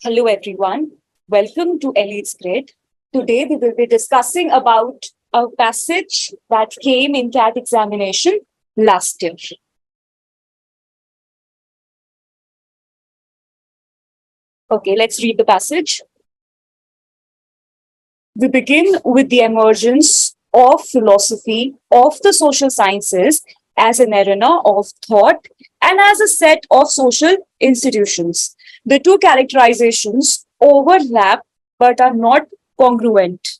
Hello, everyone. Welcome to Elite's Grid. Today, we will be discussing about a passage that came in CAT examination last year. Okay, let's read the passage. We begin with the emergence of philosophy of the social sciences as an arena of thought and as a set of social institutions. The two characterizations overlap but are not congruent.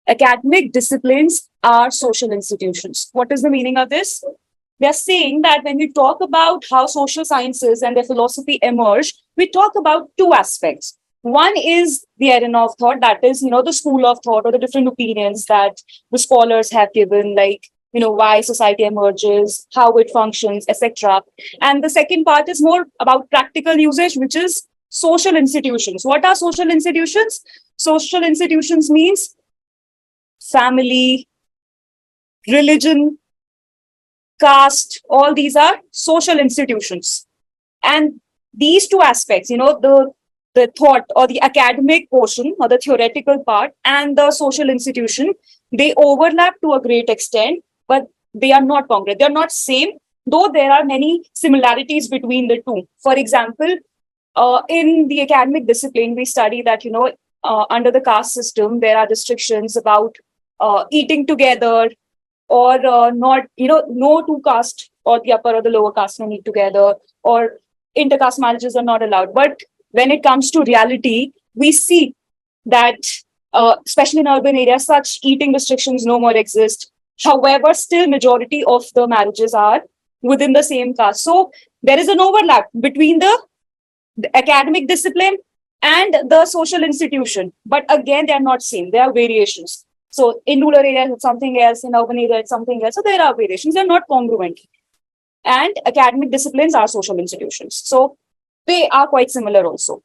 Academic disciplines are social institutions. What is the meaning of this? We are saying that when we talk about how social sciences and their philosophy emerge, we talk about two aspects. One is the arena of thought, that is, the school of thought or the different opinions that the scholars have given, like, why society emerges, how it functions, etc. And the second part is more about practical usage, which is social institutions. What are social institutions? Social institutions means family, religion, caste, all these are social institutions. And these two aspects, the thought or the academic portion or the theoretical part and the social institution, they overlap to a great extent, but they are not congruent. They are not same, though there are many similarities between the two. For example, in the academic discipline, we study that, under the caste system, there are restrictions about eating together, or not, no two caste or the upper or the lower caste can eat together, or intercaste marriages are not allowed. But when it comes to reality, we see that, especially in urban areas, such eating restrictions no more exist. However, still majority of the marriages are within the same caste. So there is an overlap between the academic discipline and the social institution. But again, they are not same. There are variations. So in rural areas, it's something else. In urban areas, it's something else. So there are variations. They're not congruent. And academic disciplines are social institutions. So they are quite similar also.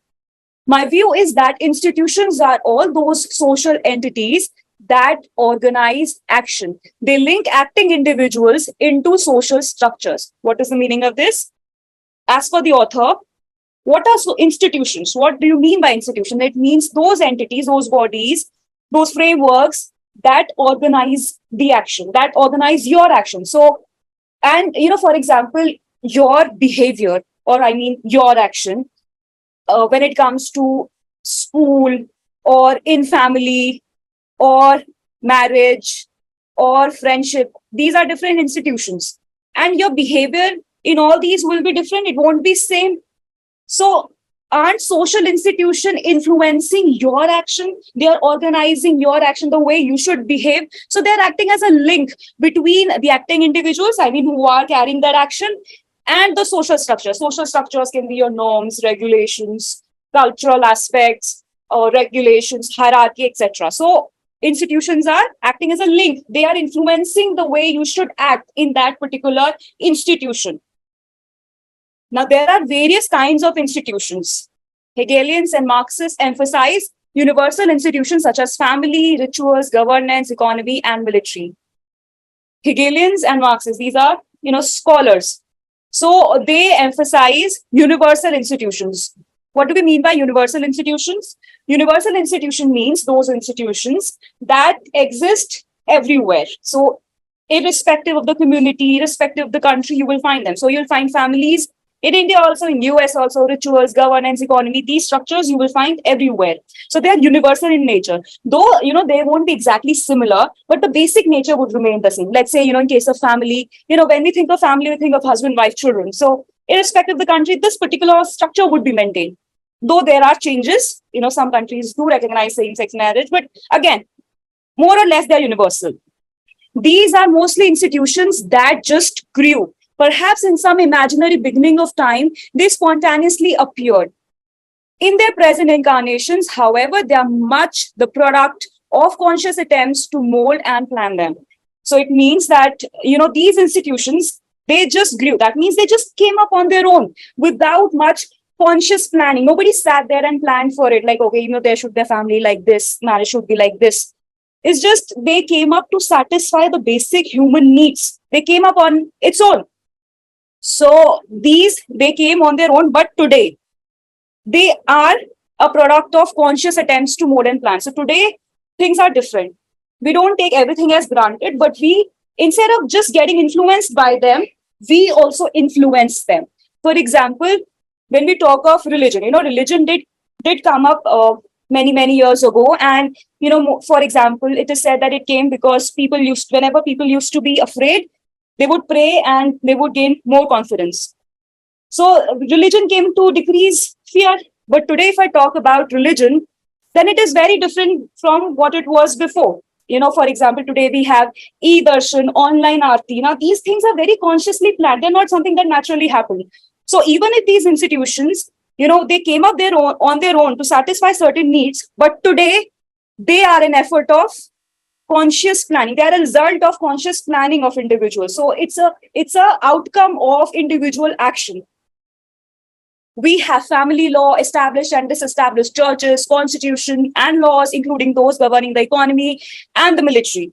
My view is that institutions are all those social entities that organize action. They link acting individuals into social structures. What is the meaning of this? As per the author, what are institutions? What do you mean by institution? It means those entities, those bodies, those frameworks that organize the action, that organize your action. So, and for example, your behavior, or I mean your action, when it comes to school or in family or marriage or friendship, these are different institutions. And your behavior in all these will be different. It won't be same. So aren't social institution influencing your action? They are organizing your action, the way you should behave. So they're acting as a link between the acting individuals, I mean, who are carrying that action, and the social structure. Social structures can be your norms, regulations, cultural aspects, regulations, hierarchy, etc. So institutions are acting as a link. They are influencing the way you should act in that particular institution. Now, there are various kinds of institutions. Hegelians and Marxists emphasize universal institutions such as family, rituals, governance, economy, and military. Hegelians and Marxists, these are, scholars. So they emphasize universal institutions. What do we mean by universal institutions? Universal institution means those institutions that exist everywhere. So irrespective of the community, irrespective of the country, you will find them. So you'll find families in India also, in US also, rituals, governance, economy, these structures you will find everywhere. So they are universal in nature. Though, they won't be exactly similar, but the basic nature would remain the same. Let's say, in case of family, when we think of family, we think of husband, wife, children. So irrespective of the country, this particular structure would be maintained. Though there are changes, some countries do recognize same-sex marriage, but again, more or less, they're universal. These are mostly institutions that just grew. Perhaps in some imaginary beginning of time, they spontaneously appeared. In their present incarnations, however, they are much the product of conscious attempts to mold and plan them. So it means that, these institutions, they just grew. That means they just came up on their own without much conscious planning. Nobody sat there and planned for it. Like, okay, there should be a family like this, marriage should be like this. It's just they came up to satisfy the basic human needs. They came up on its own. So they came on their own, but today they are a product of conscious attempts to modern plans. So today, things are different. We don't take everything as granted, but we, instead of just getting influenced by them, we also influence them. For example, when we talk of religion, religion did come up many years ago, and for example, it is said that it came because whenever people used to be afraid, they would pray and they would gain more confidence. So religion came to decrease fear. But today, if I talk about religion, then it is very different from what it was before. For example, today we have e-darshan, online aarti. Now, these things are very consciously planned. They're not something that naturally happen. So even if these institutions, they came up on their own to satisfy certain needs, but today they are an effort of conscious planning. They are a result of conscious planning of individuals. So it's a outcome of individual action. We have family law, established and disestablished churches, constitution, and laws, including those governing the economy and the military.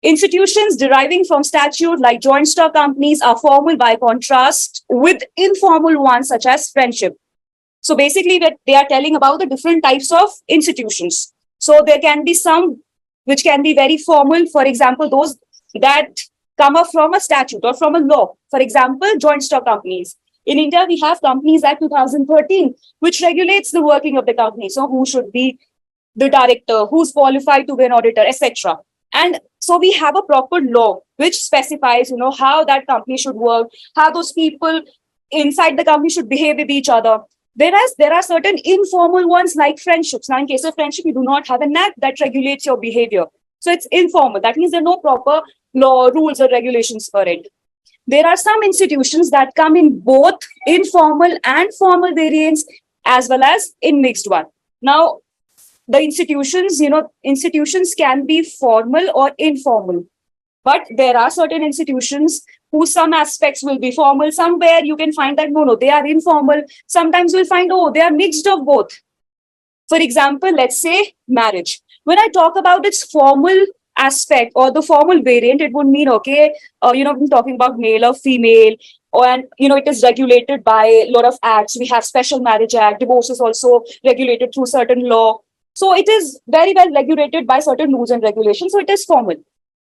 Institutions deriving from statute, like joint stock companies, are formal by contrast with informal ones such as friendship. So basically, that they are telling about the different types of institutions. So there can be some which can be very formal. For example, those that come up from a statute or from a law. For example, joint stock companies. In India, we have Companies Act 2013, which regulates the working of the company. So who should be the director, who's qualified to be an auditor, etc. And so we have a proper law which specifies, how that company should work, how those people inside the company should behave with each other. Whereas there are certain informal ones like friendships. Now, in case of friendship, you do not have an act that regulates your behavior. So it's informal. That means there are no proper law, rules, or regulations for it. There are some institutions that come in both informal and formal variants, as well as in mixed one. Now, the institutions can be formal or informal. But there are certain institutions whose some aspects will be formal. Somewhere you can find that, no, they are informal. Sometimes we'll find, they are mixed of both. For example, let's say marriage. When I talk about its formal aspect or the formal variant, it would mean, okay, I'm talking about male or female, and it is regulated by a lot of acts. We have Special Marriage Act. Divorce is also regulated through certain law. So it is very well regulated by certain rules and regulations. So it is formal.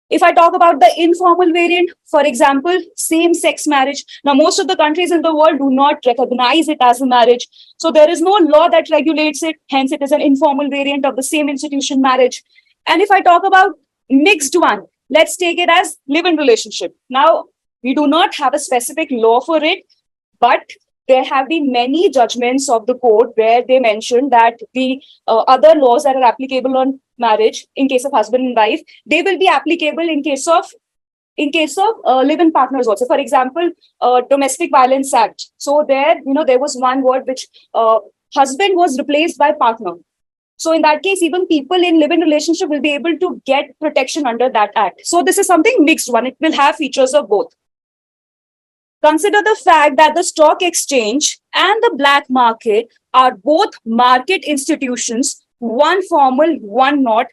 If I talk about the informal variant, for example, same-sex marriage. Now, most of the countries in the world do not recognize it as a marriage. So there is no law that regulates it. Hence, it is an informal variant of the same institution marriage. And if I talk about mixed one, let's take it as live-in relationship. Now, we do not have a specific law for it, but there have been many judgments of the court where they mentioned that the other laws that are applicable on marriage in case of husband and wife, they will be applicable in case of live-in partners also. For example, Domestic Violence Act. So there was one word which husband was replaced by partner. So in that case, even people in live-in relationship will be able to get protection under that act. So this is something mixed one. It will have features of both. Consider the fact that the stock exchange and the black market are both market institutions, one formal, one not.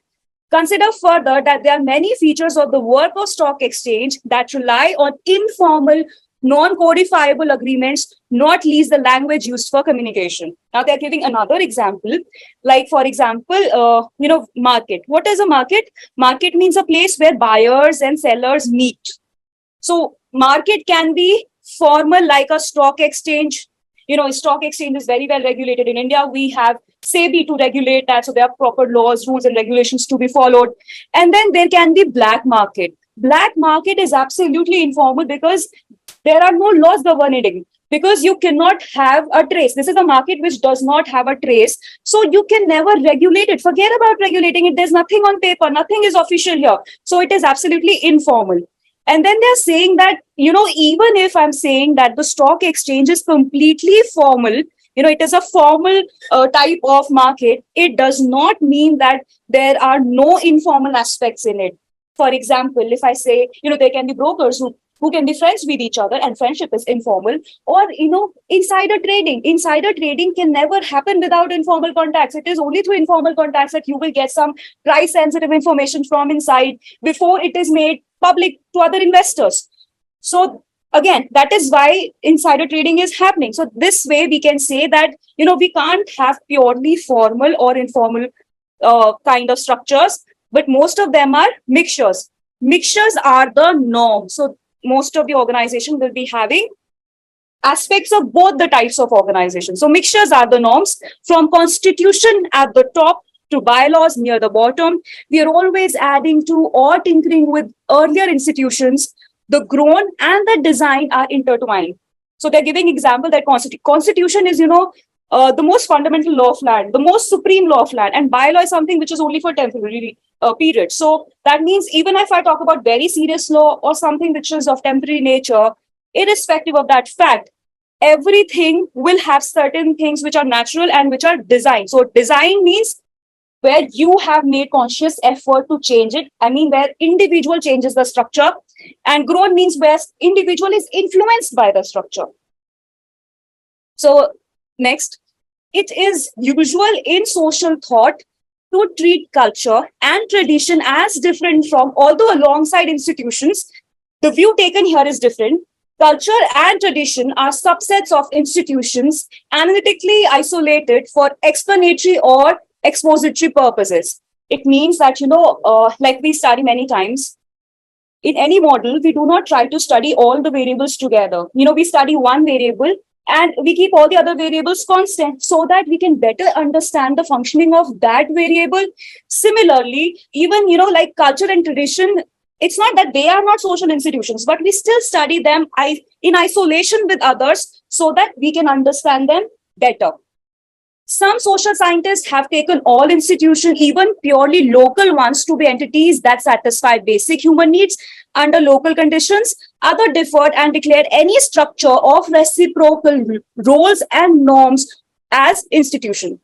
Consider further that there are many features of the work of stock exchange that rely on informal, non-codifiable agreements, not least the language used for communication. Now they're giving another example, like for example, market. What is a market? Market means a place where buyers and sellers meet. So market can be formal, like a stock exchange. Stock exchange is very well regulated in India. We have SEBI to regulate that. So there are proper laws, rules, and regulations to be followed. And then there can be black market. Black market is absolutely informal because there are no laws governing it. Because you cannot have a trace. This is a market which does not have a trace. So you can never regulate it. Forget about regulating it. There's nothing on paper. Nothing is official here. So it is absolutely informal. And then they're saying that, even if I'm saying that the stock exchange is completely formal, it is a formal type of market, it does not mean that there are no informal aspects in it. For example, if I say, there can be brokers who can be friends with each other and friendship is informal, or, insider trading. Insider trading can never happen without informal contacts. It is only through informal contacts that you will get some price sensitive information from inside before it is made public to other investors. So Again, that is why insider trading is happening. So this way we can say that, we can't have purely formal or informal kind of structures, but most of them are mixtures. Mixtures are the norm. So most of the organization will be having aspects of both the types of organization. So mixtures are the norms, from constitution at the top to bylaws near the bottom. We are always adding to or tinkering with earlier institutions. The grown and the design are intertwined. So they're giving example that constitution is, the most fundamental law of land, the most supreme law of land, and bylaw is something which is only for temporary period. So that means even if I talk about very serious law or something which is of temporary nature, irrespective of that fact, everything will have certain things which are natural and which are designed. So design means where you have made conscious effort to change it. I mean, where individual changes the structure, and grown means where individual is influenced by the structure. So next, it is usual in social thought to treat culture and tradition as different from, although alongside institutions, the view taken here is different. Culture and tradition are subsets of institutions analytically isolated for explanatory or expository purposes. It means that, like we study many times, in any model, we do not try to study all the variables together. We study one variable and we keep all the other variables constant so that we can better understand the functioning of that variable. Similarly, even, like culture and tradition, it's not that they are not social institutions, but we still study them in isolation with others so that we can understand them better. Some social scientists have taken all institutions, even purely local ones, to be entities that satisfy basic human needs under local conditions. Others differed and declared any structure of reciprocal roles and norms as institution.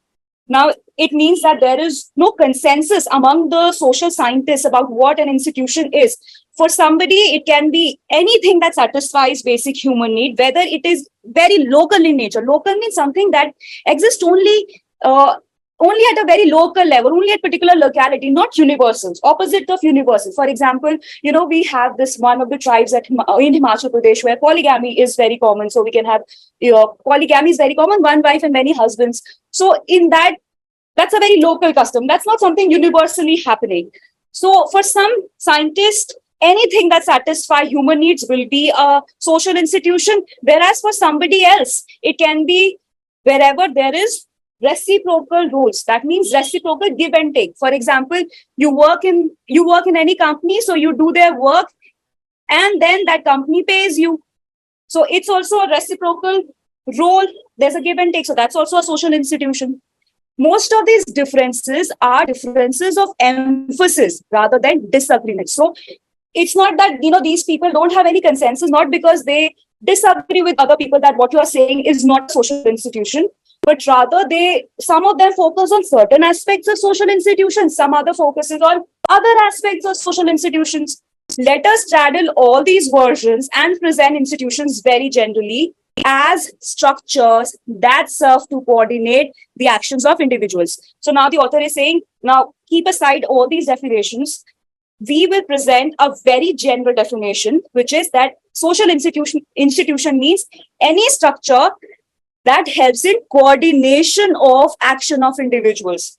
Now, it means that there is no consensus among the social scientists about what an institution is. For somebody, it can be anything that satisfies basic human need, whether it is very local in nature. Local means something that exists only at a very local level, only at particular locality, not universals, opposite of universal. For example, we have this one of the tribes in Himachal Pradesh where polygamy is very common. So we can have, polygamy is very common, one wife and many husbands. So in that's a very local custom. That's not something universally happening. So for some scientists, anything that satisfies human needs will be a social institution, whereas for somebody else, it can be wherever there is reciprocal roles. That means reciprocal give and take. For example, you work in any company, so you do their work, and then that company pays you. So it's also a reciprocal role. There's a give and take. So that's also a social institution. Most of these differences are differences of emphasis rather than disagreement. So it's not that, these people don't have any consensus, not because they disagree with other people that what you are saying is not a social institution, but rather some of them focus on certain aspects of social institutions, some other focuses on other aspects of social institutions. Let us straddle all these versions and present institutions very generally as structures that serve to coordinate the actions of individuals. So now the author is saying, now keep aside all these definitions. We will present a very general definition, which is that social institution means any structure that helps in coordination of action of individuals.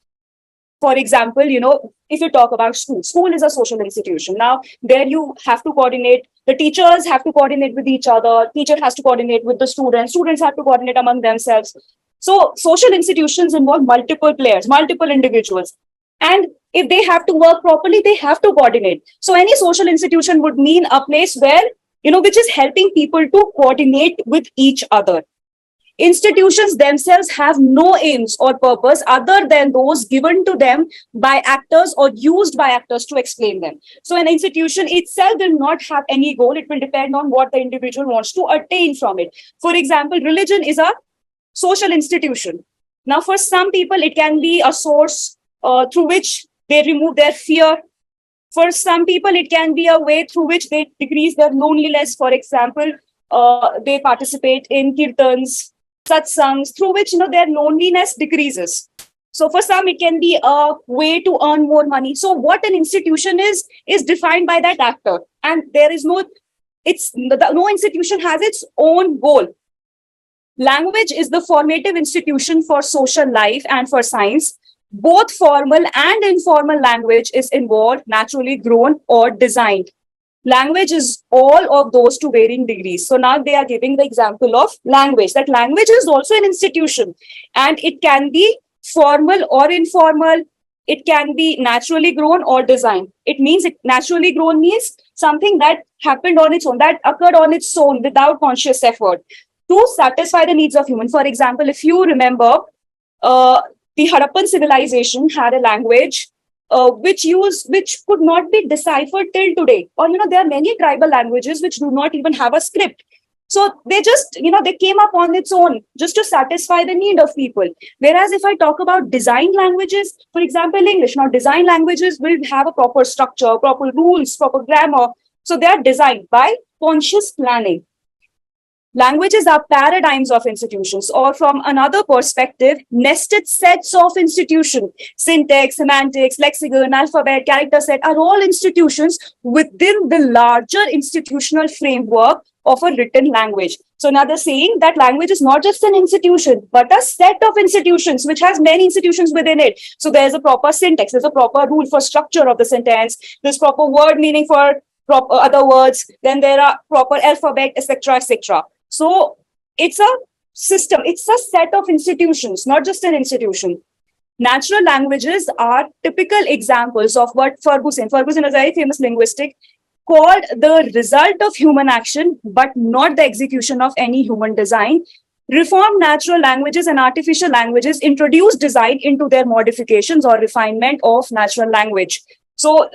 For example, if you talk about school is a social institution. Now, there you have to coordinate. The teachers have to coordinate with each other. Teacher has to coordinate with the students. Students have to coordinate among themselves. So social institutions involve multiple players, multiple individuals. And if they have to work properly, they have to coordinate. So any social institution would mean a place where, which is helping people to coordinate with each other. Institutions themselves have no aims or purpose other than those given to them by actors or used by actors to explain them. So an institution itself will not have any goal. It will depend on what the individual wants to attain from it. For example, religion is a social institution. Now, for some people, it can be a source through which they remove their fear. For some people, it can be a way through which they decrease their loneliness. For example, they participate in kirtans, satsangs, through which their loneliness decreases. So for some, it can be a way to earn more money. So what an institution is defined by that actor, and there is no No institution has its own goal. Language is the formative institution for social life and for science. Both formal and informal language is involved, naturally grown or designed. Language is all of those to varying degrees. So now they are giving the example of language, that language is also an institution and it can be formal or informal. It can be naturally grown or designed. It means naturally grown means something that happened on its own, that occurred on its own without conscious effort to satisfy the needs of human. For example, if you remember, uh, the Harappan civilization had a language which could not be deciphered till today. Or there are many tribal languages which do not even have a script. So they just they came up on its own just to satisfy the need of people. Whereas if I talk about design languages, for example, English, now design languages will have a proper structure, proper rules, proper grammar. So they are designed by conscious planning. Languages are paradigms of institutions, or from another perspective, nested sets of institutions. Syntax, semantics, lexicon, alphabet, character set are all institutions within the larger institutional framework of a written language. So now they're saying that language is not just an institution, but a set of institutions which has many institutions within it. So there's a proper syntax, there's a proper rule for structure of the sentence, there's proper word meaning for proper other words, then there are proper alphabet, etc., etc. So it's a system, it's a set of institutions, not just an institution. Natural languages are typical examples of what Ferguson is a very famous linguistic, called the result of human action, but not the execution of any human design. Reformed natural languages and artificial languages introduce design into their modifications or refinement of natural language. So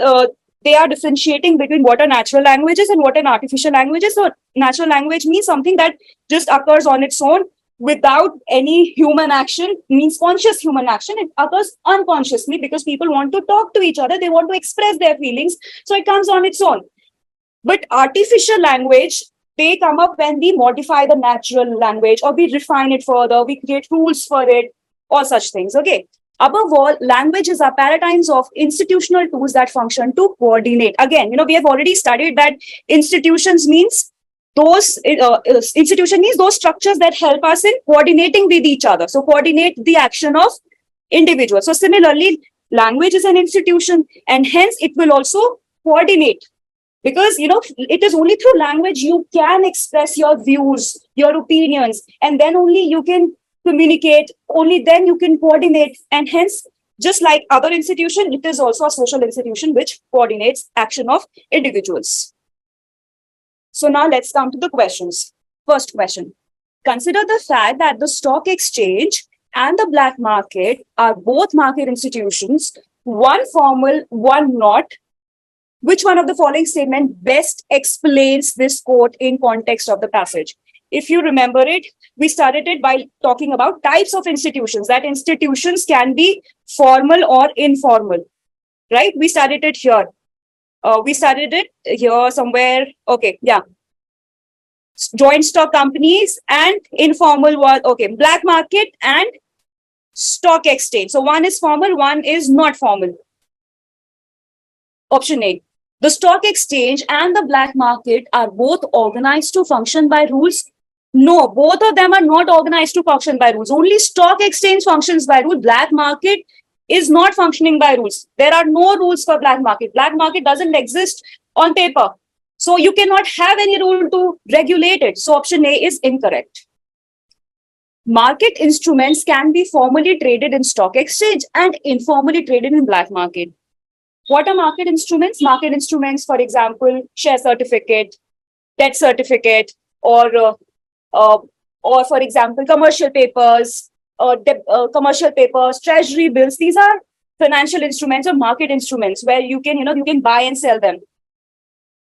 they are differentiating between what are natural languages and what are artificial languages. So natural language means something that just occurs on its own without any human action, means conscious human action. It occurs unconsciously because people want to talk to each other, they want to express their feelings, so it comes on its own. But artificial language, they come up when we modify the natural language or we refine it further, we create rules for it, all such things. Okay. Above all, languages are paradigms of institutional tools that function to coordinate. Again, we have already studied that institutions means those institution means those structures that help us in coordinating with each other. So coordinate the action of individuals. So similarly, language is an institution and hence it will also coordinate, because it is only through language you can express your views, your opinions, and then only you can communicate, only then you can coordinate. And hence, just like other institution, it is also a social institution which coordinates action of individuals. So now let's come to the questions. First question: consider the fact that the stock exchange and the black market are both market institutions, one formal, one not. Which one of the following statement best explains this quote in context of the passage? If you remember it, we started it by talking about types of institutions, that institutions can be formal or informal, right? We started it here. We started it here somewhere. Okay, yeah. Joint stock companies and informal one. Okay, black market and stock exchange. So one is formal, one is not formal. Option A. The stock exchange and the black market are both organized to function by rules. No, both of them are not organized to function by rules. Only stock exchange functions by rules. Black market is not functioning by rules. There are no rules for black market. Black market doesn't exist on paper. So you cannot have any rule to regulate it. So option A is incorrect. Market instruments can be formally traded in stock exchange and informally traded in black market. What are market instruments? Market instruments, for example, share certificate, debt certificate, or for example, commercial papers, treasury bills. These are financial instruments or market instruments where you can buy and sell them.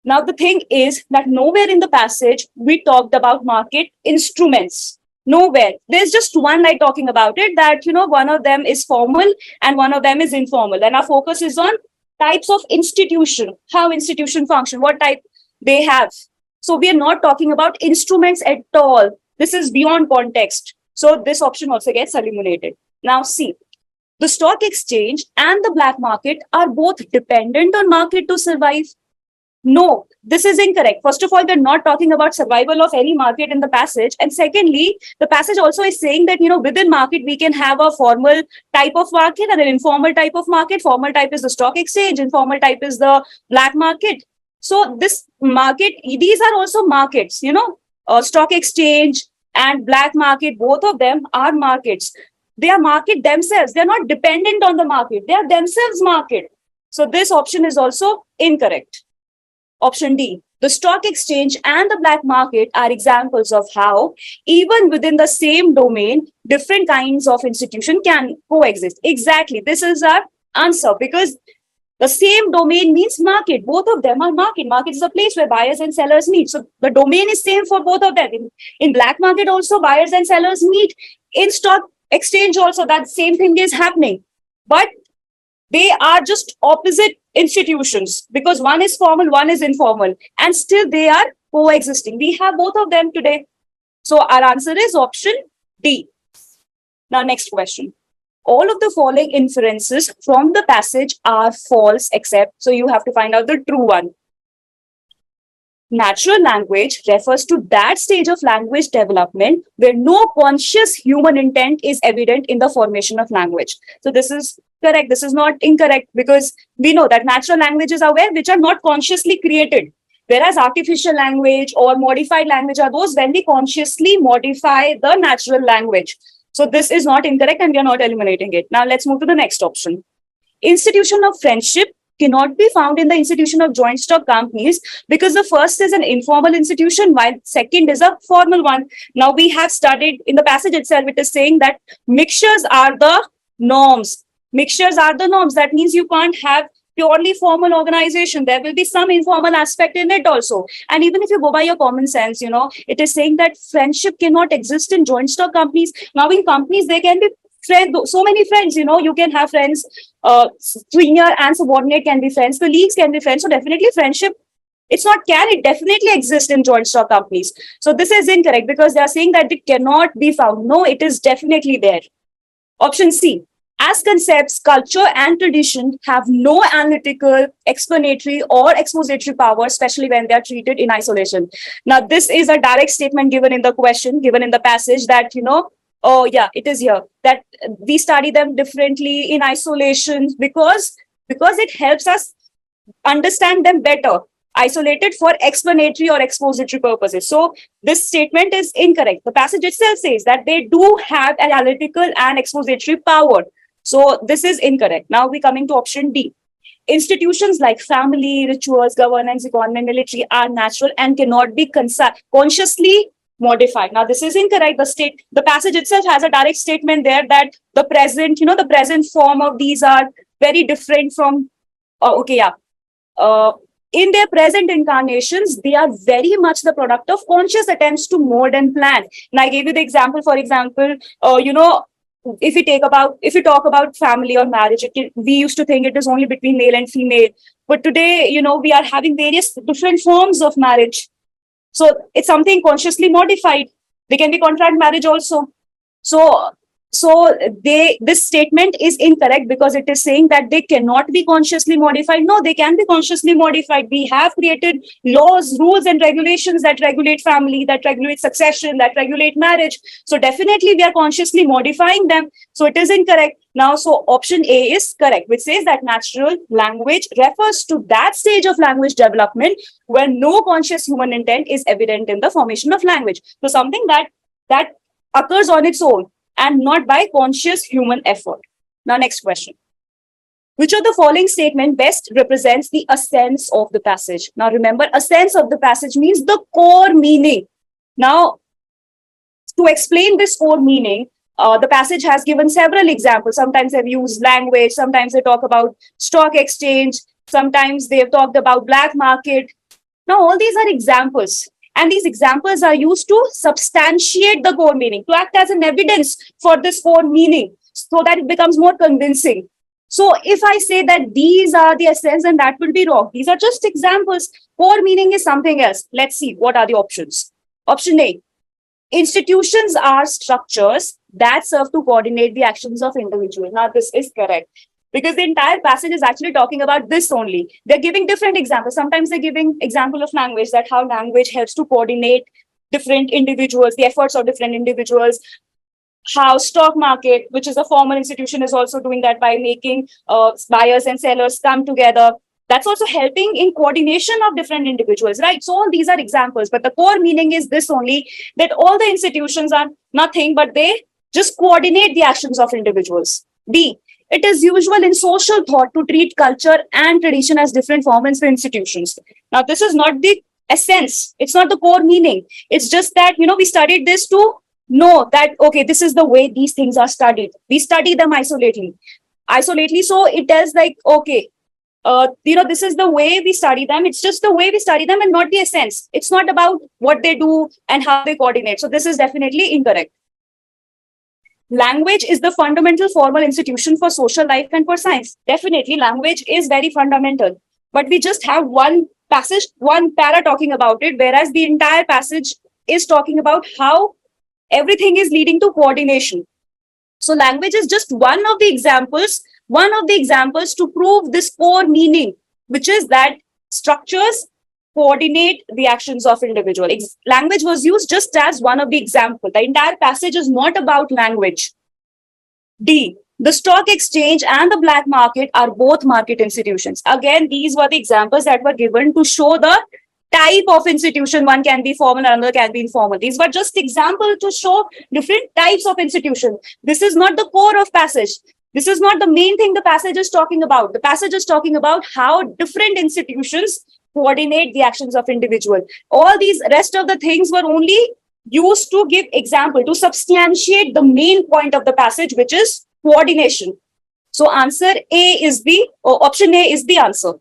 Now, the thing is that nowhere in the passage we talked about market instruments. Nowhere. There's just one line talking about it, that one of them is formal and one of them is informal, and our focus is on types of institution, how institution function, what type they have. So we are not talking about instruments at all. This is beyond context. So this option also gets eliminated. Now see, the stock exchange and the black market are both dependent on market to survive. No, this is incorrect. First of all, we're not talking about survival of any market in the passage. And secondly, the passage also is saying that, within market, we can have a formal type of market and an informal type of market. Formal type is the stock exchange, informal type is the black market. So this market, these are also markets, stock exchange and black market, both of them are markets. They are market themselves. They're not dependent on the market. They are themselves market. So this option is also incorrect. Option D, the stock exchange and the black market are examples of how, even within the same domain, different kinds of institution can coexist. Exactly. This is our answer because the same domain means market. Both of them are market. Market is a place where buyers and sellers meet. So the domain is same for both of them. In black market also, buyers and sellers meet. In stock exchange also, that same thing is happening. But they are just opposite institutions because one is formal, one is informal, and still they are coexisting. We have both of them today. So our answer is option D. Now, next question. All of the following inferences from the passage are false, except, so you have to find out the true one. Natural language refers to that stage of language development where no conscious human intent is evident in the formation of language. So this is correct. This is not incorrect because we know that natural languages are where which are not consciously created. Whereas artificial language or modified language are those when we consciously modify the natural language. So this is not incorrect and we are not eliminating it. Now let's move to the next option. Institution of friendship cannot be found in the institution of joint stock companies because the first is an informal institution while second is a formal one. Now we have studied in the passage itself, it is saying that mixtures are the norms. Mixtures are the norms. That means you can't have purely formal organization. There will be some informal aspect in it also. And even if you go by your common sense, it is saying that friendship cannot exist in joint stock companies. Now in companies, there can be so many friends, you can have friends, senior and subordinate can be friends, colleagues can be friends. So definitely friendship, it's not can, it definitely exists in joint stock companies. So this is incorrect because they are saying that it cannot be found. No, it is definitely there. Option C, as concepts, culture and tradition have no analytical, explanatory or expository power, especially when they are treated in isolation. Now, this is a direct statement given in the question, given in the passage that, oh yeah, it is here, that we study them differently in isolation because it helps us understand them better, isolated for explanatory or expository purposes. So this statement is incorrect. The passage itself says that they do have analytical and expository power. So this is incorrect. Now we're coming to option D. Institutions like family, rituals, governance, economy, military are natural and cannot be consciously modified. Now this is incorrect. The passage itself has a direct statement there that the present form of these are very different from. In their present incarnations, they are very much the product of conscious attempts to mold and plan. And I gave you the example. For example, if you talk about family or marriage, we used to think it is only between male and female, but today we are having various different forms of marriage. So it's something consciously modified. They can be contract marriage also. So this statement is incorrect because it is saying that they cannot be consciously modified. No, they can be consciously modified. We have created laws, rules, and regulations that regulate family, that regulate succession, that regulate marriage. So definitely we are consciously modifying them. So it is incorrect. Now, so option A is correct, which says that natural language refers to that stage of language development where no conscious human intent is evident in the formation of language. So something that occurs on its own and not by conscious human effort. Now, next question. Which of the following statement best represents the essence of the passage? Now, remember, essence of the passage means the core meaning. Now, to explain this core meaning, the passage has given several examples. Sometimes they've used language, sometimes they talk about stock exchange, sometimes they've talked about black market. Now, all these are examples. And these examples are used to substantiate the core meaning, to act as an evidence for this core meaning so that it becomes more convincing. So if I say that these are the essence, then that will be wrong. These are just examples. Core meaning is something else. Let's see what are the options. Option A, institutions are structures that serve to coordinate the actions of individuals. Now, this is correct. because the entire passage is actually talking about this only. They're giving different examples. Sometimes they're giving example of language, that how language helps to coordinate different individuals, the efforts of different individuals. How stock market, which is a formal institution, is also doing that by making buyers and sellers come together. That's also helping in coordination of different individuals, right? So all these are examples, but the core meaning is this only, that all the institutions are nothing but they just coordinate the actions of individuals. B, it is usual in social thought to treat culture and tradition as different forms for institutions. Now, this is not the essence. It's not the core meaning. It's just that, we studied this to know that, okay, this is the way these things are studied. We study them isolately. So it tells like, okay, this is the way we study them. It's just the way we study them and not the essence. It's not about what they do and how they coordinate. So this is definitely incorrect. Language is the fundamental formal institution for social life and for science. Definitely, language is very fundamental. But we just have one passage, one para talking about it, whereas the entire passage is talking about how everything is leading to coordination. So language is just one of the examples to prove this core meaning, which is that structures coordinate the actions of individual. Language was used just as one of the examples. The entire passage is not about language. D, the stock exchange and the black market are both market institutions. Again, these were the examples that were given to show the type of institution. One can be formal, another can be informal. These were just examples to show different types of institution. This is not the core of passage. This is not the main thing the passage is talking about. The passage is talking about how different institutions coordinate the actions of individual. All these rest of the things were only used to give example, to substantiate the main point of the passage, which is coordination. So option A is the answer.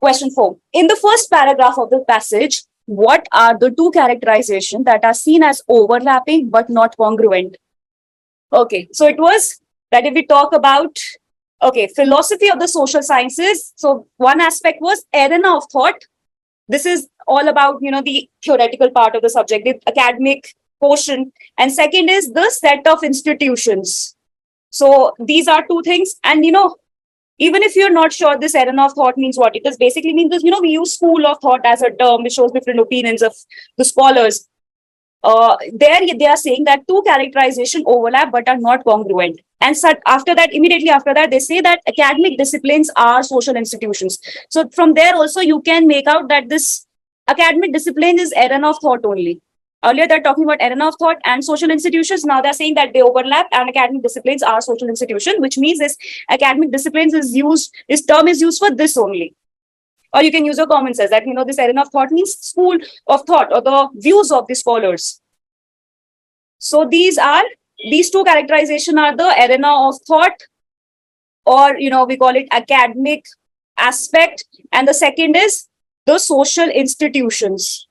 Question 4. In the first paragraph of the passage, what are the two characterizations that are seen as overlapping but not congruent? Okay, so it was that if we talk about, philosophy of the social sciences. So one aspect was arena of thought. This is all about, the theoretical part of the subject, the academic portion. And second is the set of institutions. So these are two things. And, even if you're not sure this arena of thought means what, it does basically mean this, we use school of thought as a term which shows different opinions of the scholars. There they are saying that two characterization overlap but are not congruent. And immediately after that, they say that academic disciplines are social institutions. So from there also you can make out that this academic discipline is arena of thought only. Earlier they're talking about arena of thought and social institutions. Now they're saying that they overlap and academic disciplines are social institution, which means this academic disciplines this term is used for this only. Or you can use your common sense that, this arena of thought means school of thought or the views of the scholars. So these two characterization are the arena of thought, or, we call it academic aspect. And the second is the social institutions.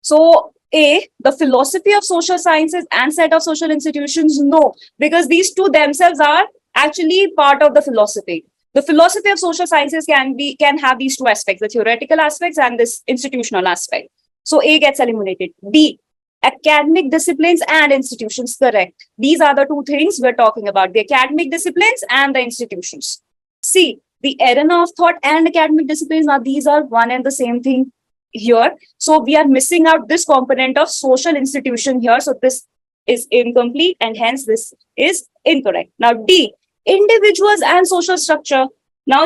So A, the philosophy of social sciences and set of social institutions, no, because these two themselves are actually part of the philosophy. The philosophy of social sciences can have these two aspects, the theoretical aspects and this institutional aspect. So A gets eliminated. B, academic disciplines and institutions, correct. These are the two things we're talking about, the academic disciplines and the institutions. C, the arena of thought and academic disciplines, now these are one and the same thing here. So we are missing out this component of social institution here. So this is incomplete and hence this is incorrect. Now D, individuals and social structure. Now,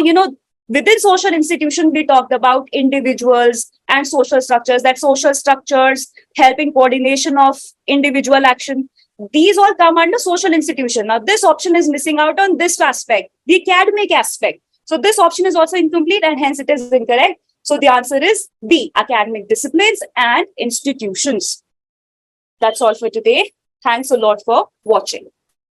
within social institution, we talked about individuals and social structures, that social structures help in coordination of individual action. These all come under social institution. Now, this option is missing out on this aspect, the academic aspect. So this option is also incomplete and hence it is incorrect. So the answer is B, academic disciplines and institutions. That's all for today. Thanks a lot for watching.